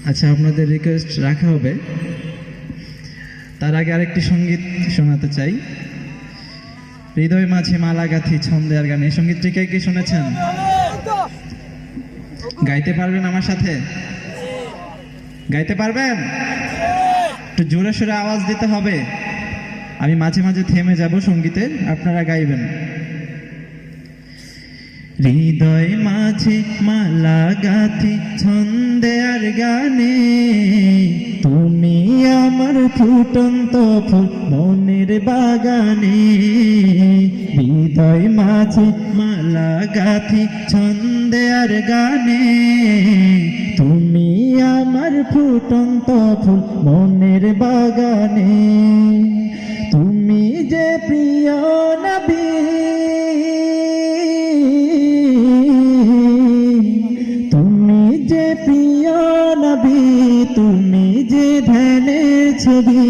আচ্ছা, আপনাদের রিকোয়েস্ট রাখা হবে। তার আগে আরেকটি সঙ্গীত শোনাতে চাই। হৃদয় মাঝে মালা গাথি ছন্দে আর গান। এই সঙ্গীতটি কে কি শুনেছেন? গাইতে পারবেন আমার সাথে? গাইতে পারবেন? একটু জোরে সোরে আওয়াজ দিতে হবে। আমি মাঝে মাঝে থেমে যাব সঙ্গীতের, আপনারা গাইবেন। হৃদয় মাঝে মালা গাথি ছন্দে আর গানে, তুমি আমার ফুটন্ত ফুল মনের বাগানে। হৃদয় মাঝে মালা গাথি ছন্দে আর গানে, তুমি আমার ফুটন্ত ফুল মনের বাগানে। তুমি যে প্রিয় নবী, তুমি যে প্রিয় নবী, তুমি যে ধ্যানের ছবি,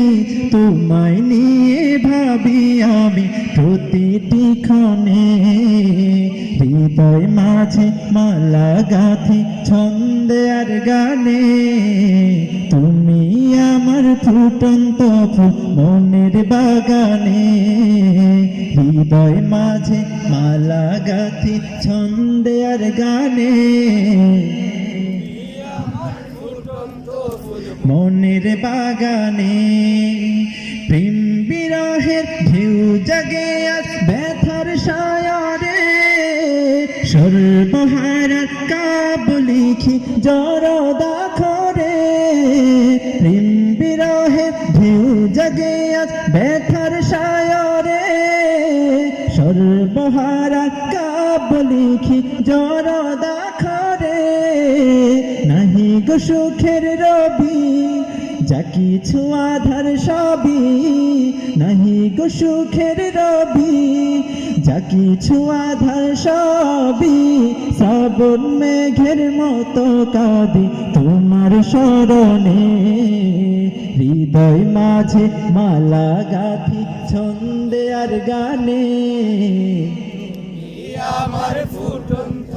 তোমায় নিয়ে ভাবি আমি প্রতিটি ক্ষণে। হৃদয় মাঝে মালা গাথি ছন্দে আর গানে, তুমি আমার ফুটন্ত ফুল মনের বাগানে। হৃদয় মাঝে মালা গাথি ছন্দে আর গানে, মনের বাগানে। প্রেম বিরহের ঢেউ জাগে আজ ব্যথার সায়রে, সর্বহারার কাব লিখি জড়দা করে। প্রেম বিরহের ঢেউ জাগে আজ ব্যথার সায়রে, সর্বহারার কাব লিখি জড়দা করে। নাহি গো সুখের রবি, যা কিছু আধার সবই, নাহি গো সুখের রবি, যা কিছু আধার সবই। শ্রাবণ মেঘের মতো কাঁদি তোমার স্মরণে। হৃদয় মাঝে মালা গাথি ছন্দে আর গানে, আমার ফুটন্ত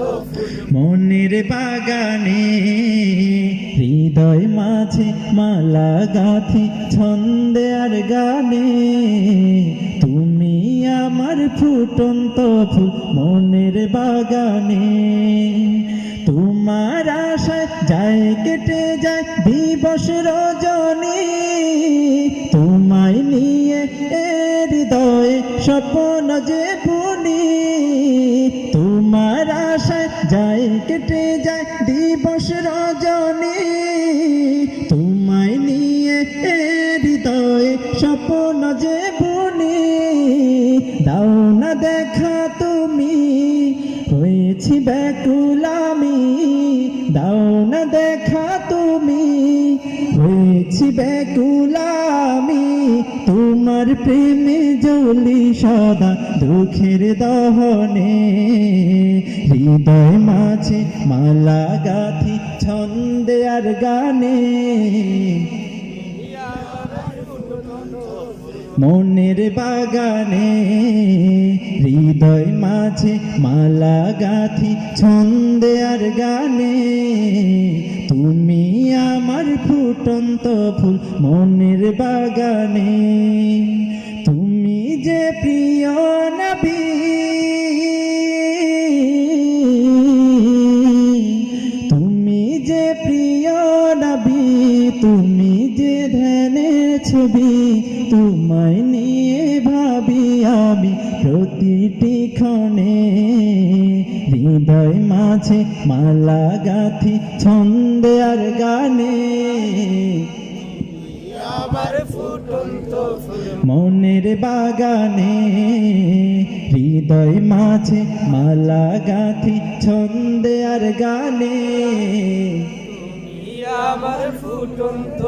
মনের বাগানে। হৃদয় মাঝে মালা গাথি ছন্দে আর গানে, তুমি আমার ফুটন্ত ফুল মনের বাগানে। তোমার আশায় যায় কেটে যায় দিবস রজনী, তোমায় নিয়ে হৃদয়ে স্বপ্ন যে বুনি। তোমার আশায় যায় কেটে যায় দিবস রজনী, তোমায় নিয়ে হৃদয়ে স্বপ্ন যে বুনি। দাও না দেখা তুমি, হয়েছি ব্যাকুল আমি। দাও না দেখা তুমি, হয়েছি ব্যাকুল আমি। তোমার প্রেমে জ্বলি সদা দুঃখের দহনে। হৃদয় মাঝে মালা গাথি ছন্দে আর গানে, মনের বাগানে। হৃদয় মাঝে মালা গাথি ছন্দে আর গানে, তুমি আমার ফুটন্ত ফুল মনের বাগানে। তুমি যে প্রিয় নবী, তুমি যে প্রিয় নবী, তুমি যে ধ্যানের ছবি, তোমায় নিয়ে ভাবি আমি প্রতিটি ক্ষণে। হৃদয় মাঝে মালা গাথি ছন্দে আর গানে, আমার ফুটন্ত মনের বাগানে। হৃদয় মাঝে মালা গাথি ছন্দে আর গানে, আমার ফুটন্ত